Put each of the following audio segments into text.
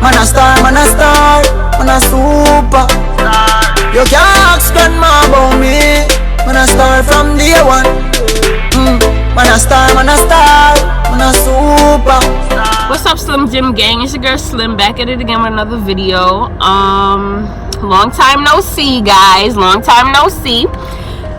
Man a star, man a star, man a super. You can't ask grandma about me. Man a star from day one. Man a star, man a star, man a super. What's up, Slim Jim gang? It's your girl Slim, back at it again with another video. Long time no see, guys. Long time no see.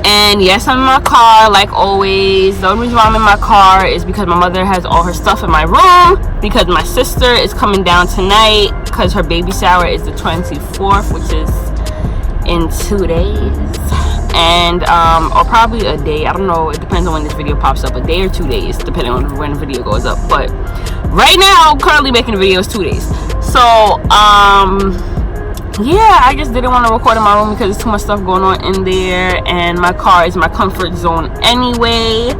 And yes, I'm in my car like always. The only reason why I'm in my car is because my mother has all her stuff in my room, because my sister is coming down tonight because her baby shower is the 24th, which is in 2 days. And or probably a day, I don't know, it depends on when this video pops up, a day or 2 days, depending on when the video goes up. But right now, currently making the video is 2 days. So yeah, I just didn't want to record in my room because there's too much stuff going on in there, and my car is my comfort zone anyway,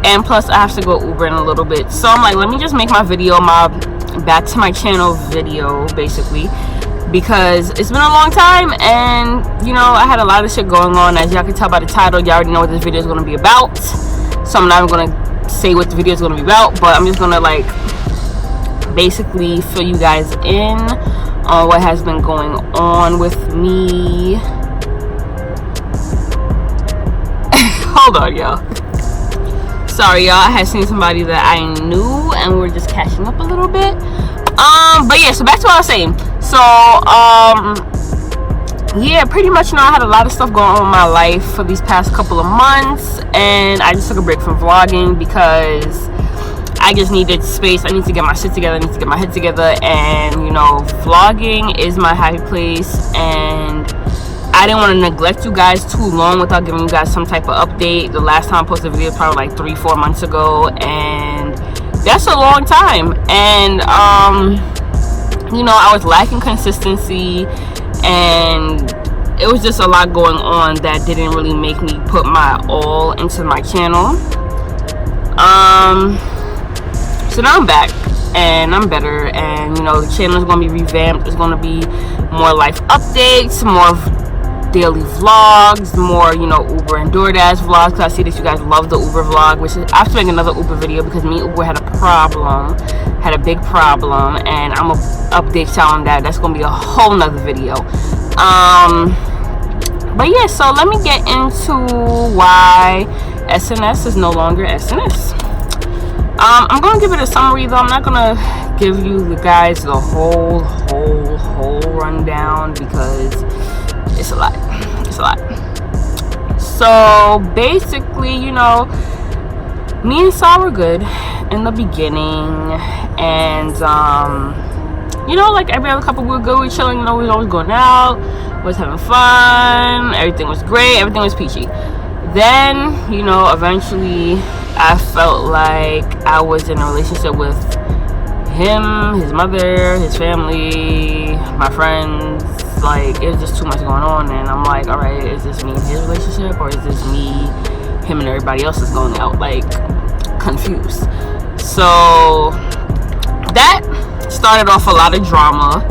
and plus I have to go Uber in a little bit. So I'm like, let me just make my video, my back to my channel video, basically, because it's been a long time, and you know, I had a lot of shit going on. As y'all can tell by the title, y'all already know what this video is going to be about, so I'm not even going to say what the video is going to be about, but I'm just going to like basically fill you guys in on what has been going on with me. Hold on, y'all. Sorry, y'all. I had seen somebody that I knew, and we were just catching up a little bit. But yeah, so back to what I was saying. So, yeah, pretty much, you know, I had a lot of stuff going on in my life for these past couple of months, and I just took a break from vlogging because I just needed space. I need to get my shit together. I need to get my head together. And, you know, vlogging is my happy place. And I didn't want to neglect you guys too long without giving you guys some type of update. The last time I posted a video was probably like 3-4 months ago. And that's a long time. And, you know, I was lacking consistency. And it was just a lot going on that didn't really make me put my all into my channel. So now I'm back and I'm better, and you know, the channel is going to be revamped. There's going to be more life updates, more daily vlogs, more, you know, Uber and DoorDash vlogs, because I see that you guys love the Uber vlog, which is, I have to make another Uber video because me and Uber had a big problem, and I'm going to update y'all on that. That's going to be a whole nother video. But yeah, so let me get into why SNS is no longer SNS. I'm gonna give it a summary though. I'm not gonna give you guys the whole rundown because it's a lot. So basically, you know, me and Saul were good in the beginning, and you know, like every other couple, we were good, we were chilling, you know, we were always going out, was having fun, everything was great, everything was peachy. Then, you know, eventually I felt like I was in a relationship with him, his mother, his family, my friends. Like, it was just too much going on, and I'm like, all right, is this me and his relationship, or is this me, him and everybody else is going out? Like, confused. So that started off a lot of drama.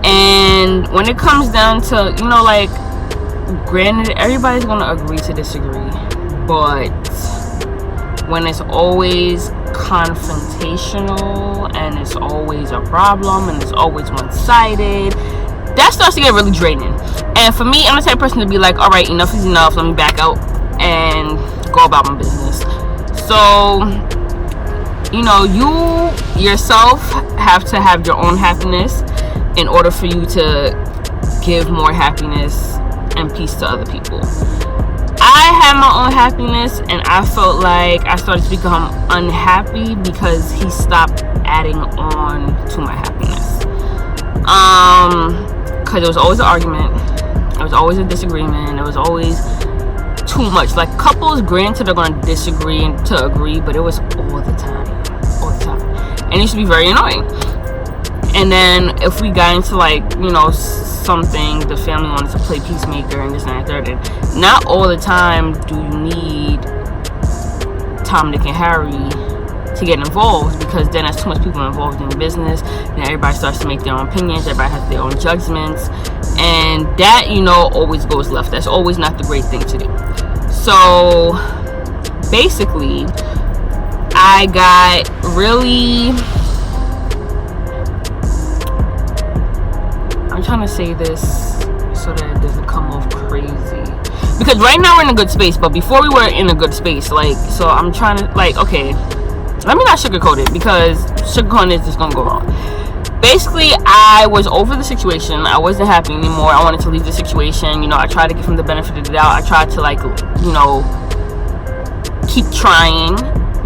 And when it comes down to, you know, like, granted, everybody's gonna agree to disagree, but when it's always confrontational and it's always a problem and it's always one-sided, that starts to get really draining. And for me, I'm the type of person to be like, all right, enough is enough, let me back out and go about my business. So, you know, you yourself have to have your own happiness in order for you to give more happiness and peace to other people. I had my own happiness, and I felt like I started to become unhappy because he stopped adding on to my happiness. Because there was always an argument, there was always a disagreement, there was always too much. Like, couples, granted, are going to disagree and to agree, but it was all the time, and it used to be very annoying. And then if we got into, like, you know, something, the family wanted to play peacemaker and this and that, third, and not all the time do you need Tom, Dick, and Harry to get involved, because then there's too much people involved in the business, and everybody starts to make their own opinions, everybody has their own judgments, and that, you know, always goes left. That's always not the great thing to do. So basically, I got really trying to say this so that it doesn't come off crazy, because right now we're in a good space, but before we were in a good space, like, so I'm trying to, like, okay, let me not sugarcoat it, because sugarcoating is just gonna go wrong. Basically, I was over the situation. I wasn't happy anymore. I wanted to leave the situation. You know, I tried to give him the benefit of the doubt. I tried to, like, you know, keep trying,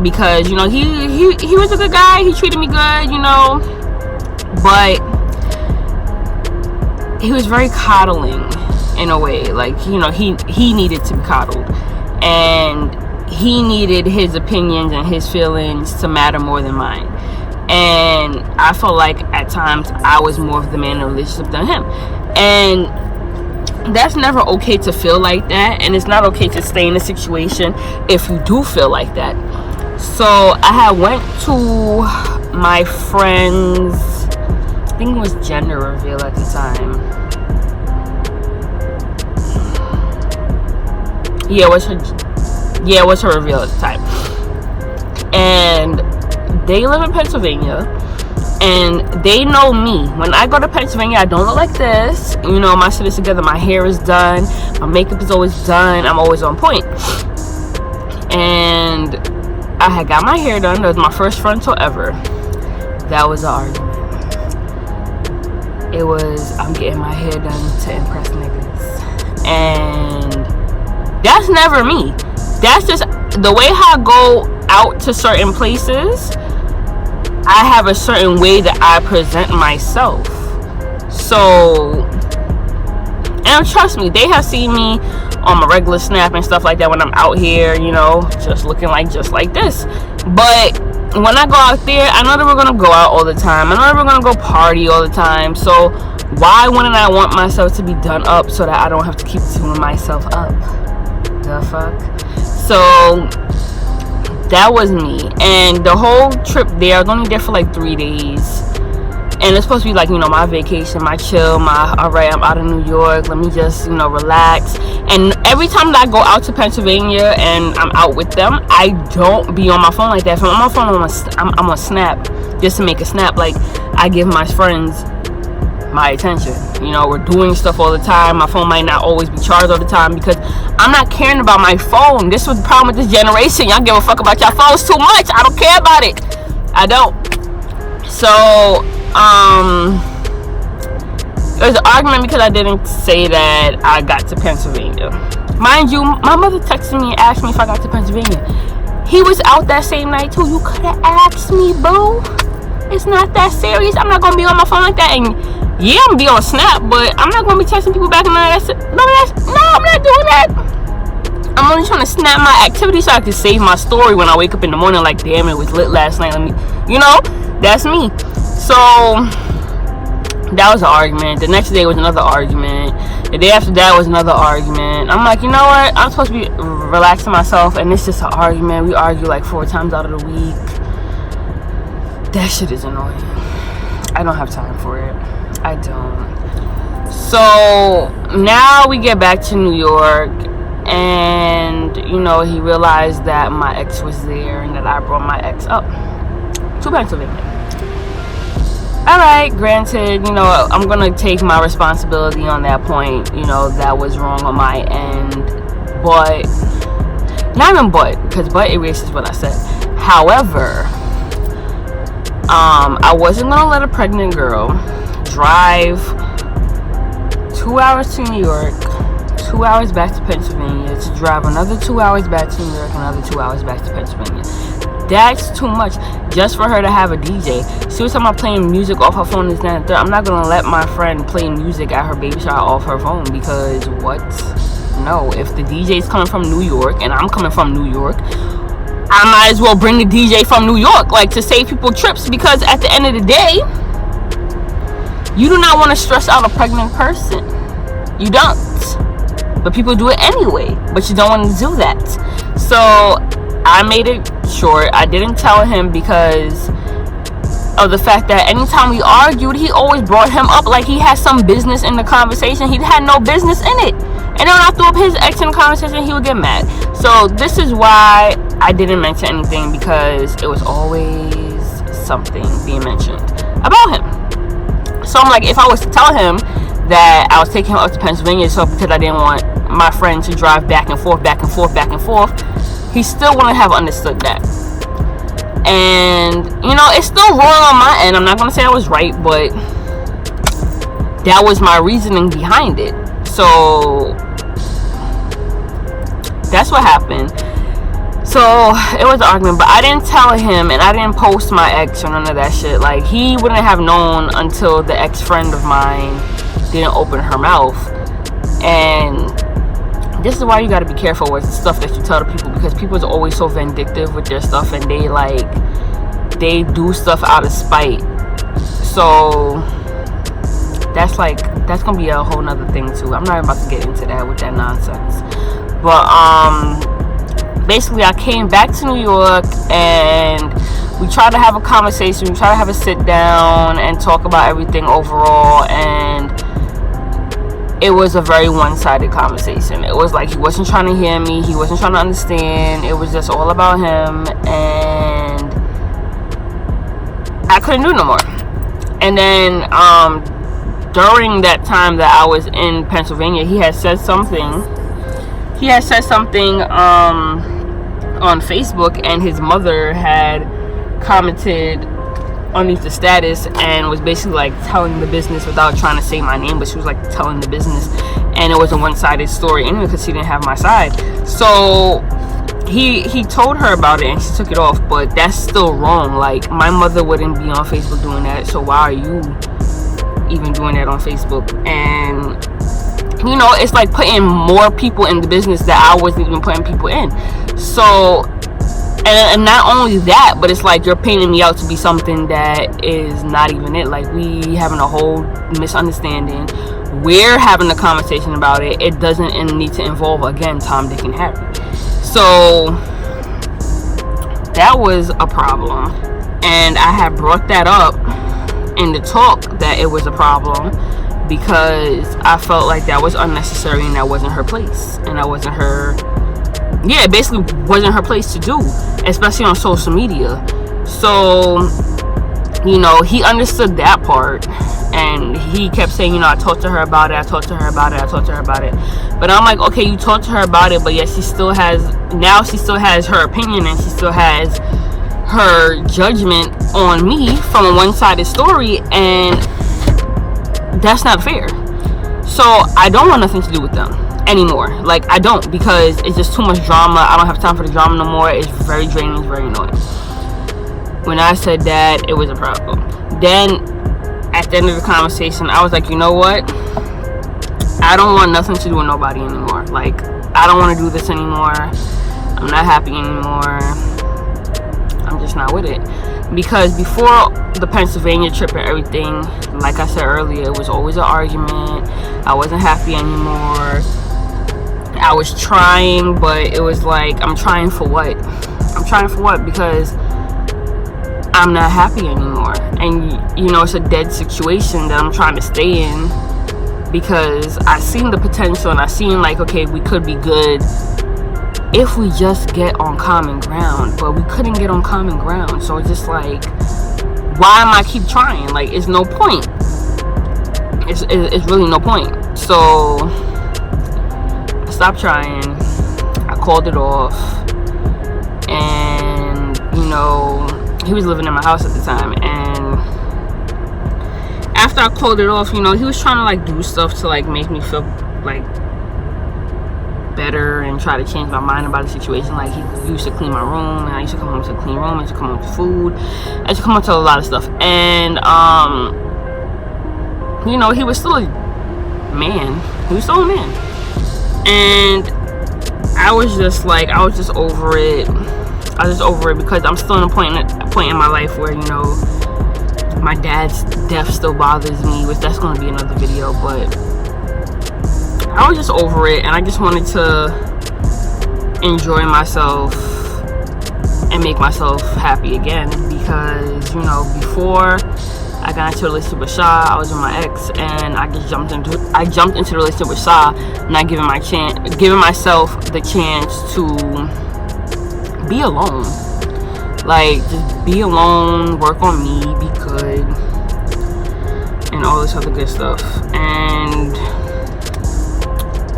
because, you know, he was a good guy. He treated me good, you know, but he was very coddling in a way. Like, you know, he needed to be coddled, and he needed his opinions and his feelings to matter more than mine. And I felt like at times I was more of the man in the relationship than him, and that's never okay to feel like that, and it's not okay to stay in a situation if you do feel like that. So I had went to my friend's, I think it was gender reveal at the time. Yeah, it was her reveal at the time. And they live in Pennsylvania, and they know me. When I go to Pennsylvania, I don't look like this. You know, my shit is together, my hair is done, my makeup is always done, I'm always on point. And I had got my hair done. That was my first frontal ever. That was an argument. It was, I'm getting my hair done to impress niggas, and that's never me. That's just the way how I go out to certain places. I have a certain way that I present myself. So, and trust me, they have seen me on my regular snap and stuff like that when I'm out here, you know, just looking like just like this. But when I go out there, I know that we're gonna go out all the time. I know that we're gonna go party all the time. So why wouldn't I want myself to be done up so that I don't have to keep doing myself up? The fuck? So that was me. And the whole trip there, I was only there for like 3 days. And it's supposed to be like, you know, my vacation, my chill, my, all right, I'm out of New York, let me just, you know, relax. And every time that I go out to Pennsylvania and I'm out with them, I don't be on my phone like that. If I'm on my phone, I'm on Snap, just to make a snap. Like, I give my friends my attention. You know, we're doing stuff all the time. My phone might not always be charged all the time, because I'm not caring about my phone. This was the problem with this generation. Y'all give a fuck about your phones too much. I don't care about it. I don't. So, it was an argument because I didn't say that I got to Pennsylvania. Mind you, my mother texted me and asked me if I got to Pennsylvania. He was out that same night too. You could have asked me, boo. It's not that serious. I'm not gonna be on my phone like that. And yeah, I'm gonna be on Snap, but I'm not gonna be texting people back and none of that. No, I'm not doing that. I'm only trying to snap my activity so I can save my story when I wake up in the morning. Like, damn, it was lit last night. Let me, you know, that's me. So that was an argument. The next day was another argument. The day after that was another argument. I'm like, you know what? I'm supposed to be relaxing myself, and it's just an argument. We argue like 4 times out of the week. That shit is annoying. I don't have time for it. I don't. So now we get back to New York, and you know, he realized that my ex was there and that I brought my ex up to Pennsylvania. Alright, granted, you know, I'm gonna take my responsibility on that point. You know, that was wrong on my end. But, not even because but erases what I said. However, I wasn't gonna let a pregnant girl drive 2 hours to New York, 2 hours back to Pennsylvania, to drive another 2 hours back to New York, another 2 hours back to Pennsylvania. That's too much just for her to have a DJ. She was talking about playing music off her phone, this, that, and third. I'm not gonna let my friend play music at her baby shower off her phone, because what? No, if the DJ's coming from New York and I'm coming from New York, I might as well bring the DJ from New York, like, to save people trips, because at the end of the day, you do not want to stress out a pregnant person. You don't. But people do it anyway, but you don't want to do that. So I made it short. I didn't tell him because of the fact that anytime we argued, he always brought him up like he had some business in the conversation. He had no business in it. And then when I threw up his ex in the conversation, he would get mad. So this is why I didn't mention anything, because it was always something being mentioned about him. So I'm like, if I was to tell him that I was taking him up to Pennsylvania, so because I didn't want my friend to drive back and forth, he still wouldn't have understood that. And, you know, it's still wrong on my end. I'm not going to say I was right, but that was my reasoning behind it. So that's what happened. So it was an argument, but I didn't tell him, and I didn't post my ex or none of that shit. Like, he wouldn't have known until the ex-friend of mine didn't open her mouth. And this is why you got to be careful with stuff that you tell to people, because people are always so vindictive with their stuff, and they do stuff out of spite. So that's gonna be a whole nother thing too. I'm not about to get into that with that nonsense. But basically I came back to New York, and we tried to have a conversation. We tried to have a sit down and talk about everything overall, and it was a very one-sided conversation. It was like he wasn't trying to hear me, he wasn't trying to understand. It was just all about him, and I couldn't do no more. And then during that time that I was in Pennsylvania, he had said something on Facebook, and his mother had commented underneath the status and was basically like telling the business without trying to say my name, but she was like telling the business, and it was a one-sided story anyway because she didn't have my side. So he told her about it and she took it off, but that's still wrong. Like, my mother wouldn't be on Facebook doing that, so why are you even doing that on Facebook? And you know, it's like putting more people in the business that I wasn't even putting people in. So, and not only that, but it's like you're painting me out to be something that is not even it. Like, we having a whole misunderstanding. We're having a conversation about it. It doesn't need to involve, again, Tom, Dick, and Harry. So that was a problem, and I had brought that up in the talk that it was a problem, because I felt like that was unnecessary and that wasn't her place, and that wasn't her, it basically wasn't her place to do, especially on social media. So, you know, he understood that part, and he kept saying, you know, I talked to her about it, but I'm like, okay, you talked to her about it, but yet she still has her opinion, and she still has her judgment on me from a one-sided story, and that's not fair. So I don't want nothing to do with them anymore. Like, I don't, because it's just too much drama. I don't have time for the drama no more. It's very draining, it's very annoying. When I said that, it was a problem. Then at the end of the conversation, I was like, you know what, I don't want nothing to do with nobody anymore. Like, I don't want to do this anymore. I'm not happy anymore. I'm just not with it. Because before the Pennsylvania trip and everything, like I said earlier, it was always an argument. I wasn't happy anymore. I was trying, but it was like, I'm trying for what? Because I'm not happy anymore. And, you know, it's a dead situation that I'm trying to stay in, because I seen the potential, and I seen like, okay, we could be good if we just get on common ground, but we couldn't get on common ground. So it's just like, why am I keep trying? Like, it's no point. It's really no point. So I stopped trying. I called it off. And, you know, he was living in my house at the time, and after I called it off, you know, he was trying to like do stuff to like make me feel like better and try to change my mind about the situation. Like, he used to clean my room, and I used to come home to clean room, I used to come home to food, I used to come home to a lot of stuff. And you know, he was still a man. And I was just over it. Because I'm still in a point in my life where, you know, my dad's death still bothers me, which that's going to be another video. But I was just over it, and I just wanted to enjoy myself and make myself happy again. Because, you know, before I got into a relationship with Sha, I was with my ex, and I jumped into the relationship with Sha, not giving myself the chance to be alone. Like, just be alone, work on me, be good. and all this other good stuff. And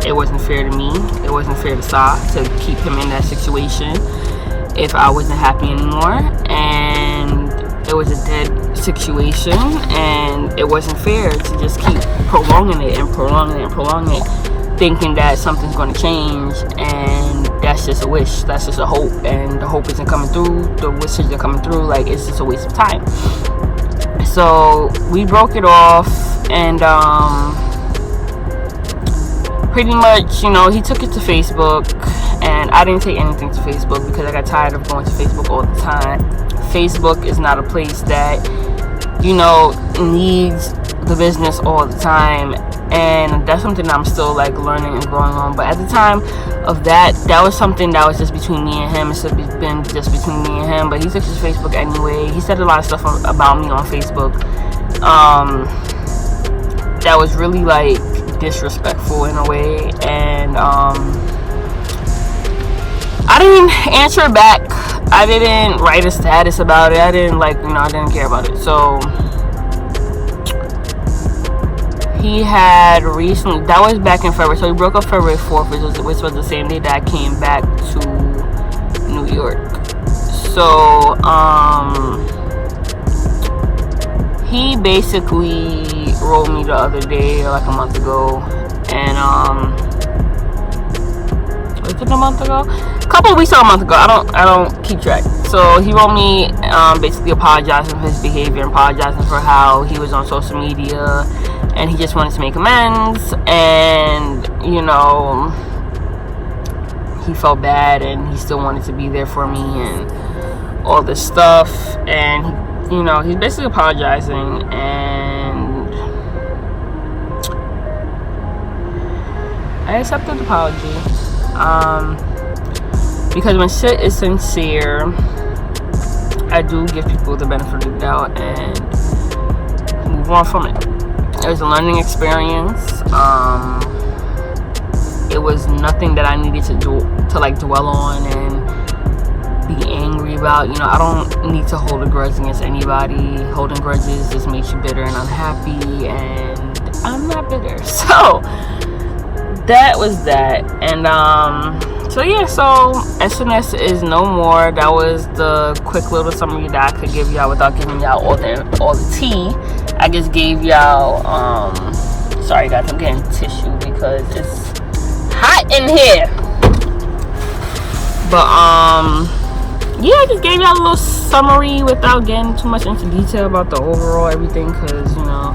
it wasn't fair to me. It wasn't fair to Sa to keep him in that situation if I wasn't happy anymore. And it was a dead situation, and it wasn't fair to just keep prolonging it and prolonging it and prolonging it, thinking that something's going to change. And that's just a wish, that's just a hope, and the hope isn't coming through, the wishes are coming through. Like, it's just a waste of time. So we broke it off, and pretty much, you know, he took it to Facebook, and I didn't take anything to Facebook because I got tired of going to Facebook all the time. Facebook is not a place that, you know, needs the business all the time, and that's something that I'm still like learning and growing on. But at the time of that was something that was just between me and him. It's been just between me and him, but he took his Facebook anyway. He said a lot of stuff about me on Facebook that was really like disrespectful in a way, and I didn't answer back. I didn't write a status about it. I didn't I didn't care about it. So he had recently, that was back in February, so he broke up February 4th, which was the same day that I came back to New York. So he basically wrote me the other day, like a month ago, and was it a month ago? A couple of weeks or a month ago, I don't keep track. So he wrote me basically apologizing for his behavior, apologizing for how he was on social media, and he just wanted to make amends, and you know, he felt bad, and he still wanted to be there for me and all this stuff. And you know, he's basically apologizing, and I accepted the apology, because when shit is sincere, I do give people the benefit of the doubt and move on from it. It was a learning experience. It was nothing that I needed to dwell on and be angry about. You know, I don't need to hold a grudge against anybody. Holding grudges just makes you bitter and unhappy, and I'm not bitter. So that was that. And so yeah, so SNS is no more. That was the quick little summary that I could give y'all without giving y'all all the tea. I just gave y'all sorry guys, I'm getting tissue because it's hot in here. But yeah, I just gave y'all a little summary without getting too much into detail about the overall everything, because you know,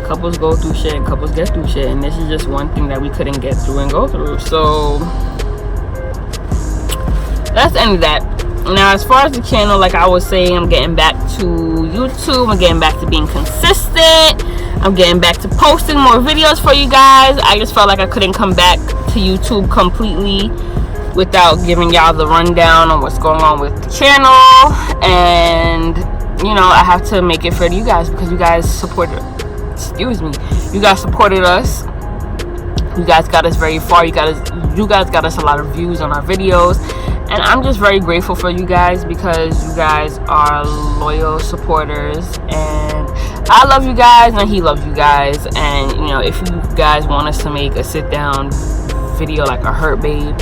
couples go through shit and couples get through shit, and this is just one thing that we couldn't get through and go through. So that's the end of that. Now, as far as the channel, like I was saying, I'm getting back to YouTube. I'm getting back to being consistent. I'm getting back to posting more videos for you guys. I just felt like I couldn't come back to YouTube completely without giving y'all the rundown on what's going on with the channel. And you know, I have to make it fair to you guys, because you guys supported us. You guys got us very far. You guys got us a lot of views on our videos, and I'm just very grateful for you guys, because you guys are loyal supporters, and I love you guys and he loves you guys. And you know, if you guys want us to make a sit down video like a hurt babe,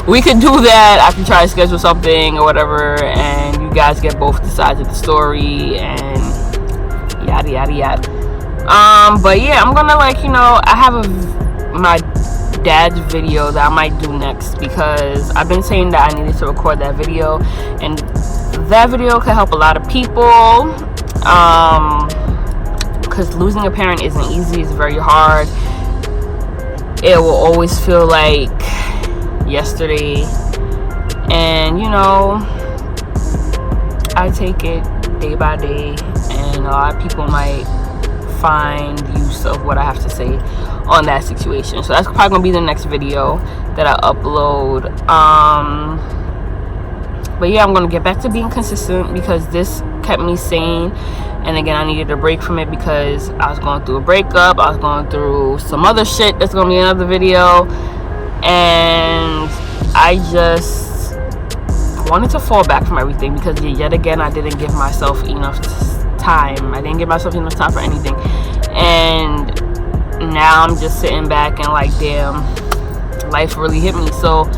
we could do that. I can try to schedule something or whatever, and you guys get both the sides of the story and yada yada yada. But yeah, I'm gonna I have my dad's video that I might do next, because I've been saying that I needed to record that video, and that video could help a lot of people, because losing a parent isn't easy. It's very hard. It will always feel like yesterday, and you know, I take it day by day, and a lot of people might find use of what I have to say on that situation. So that's probably gonna be the next video that I upload. But yeah, I'm gonna get back to being consistent, because this kept me sane, and again, I needed a break from it because I was going through a breakup. I was going through some other shit that's gonna be another video, and I just wanted to fall back from everything, because yet again, I didn't give myself enough time. I didn't give myself enough time for anything. And now I'm just sitting back and like, damn, life really hit me. So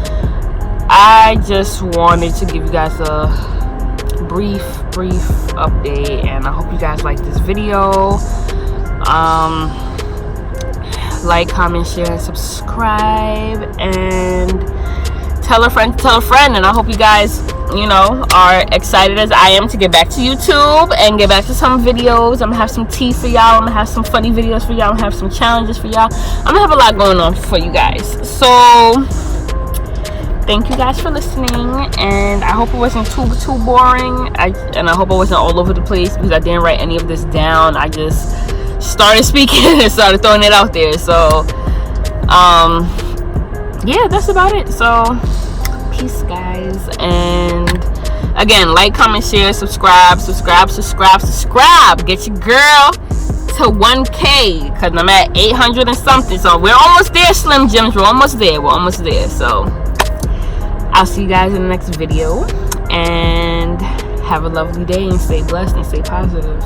I just wanted to give you guys a brief update, and I hope you guys like this video. Like, comment, share, and subscribe, and tell a friend, and I hope you guys, you know, are excited as I am to get back to YouTube and get back to some videos. I'm gonna have some tea for y'all. I'm gonna have some funny videos for y'all. I'm gonna have some challenges for y'all. I'm gonna have a lot going on for you guys. So thank you guys for listening, and I hope it wasn't too boring. And I hope I wasn't all over the place, because I didn't write any of this down. I just started speaking and started throwing it out there. So yeah, that's about it. So peace, guys. And again, like, comment, share, subscribe. Get your girl to 1K, because I'm at 800 and something. So we're almost there, Slim Jims. We're almost there. So I'll see you guys in the next video, and have a lovely day, and stay blessed and stay positive.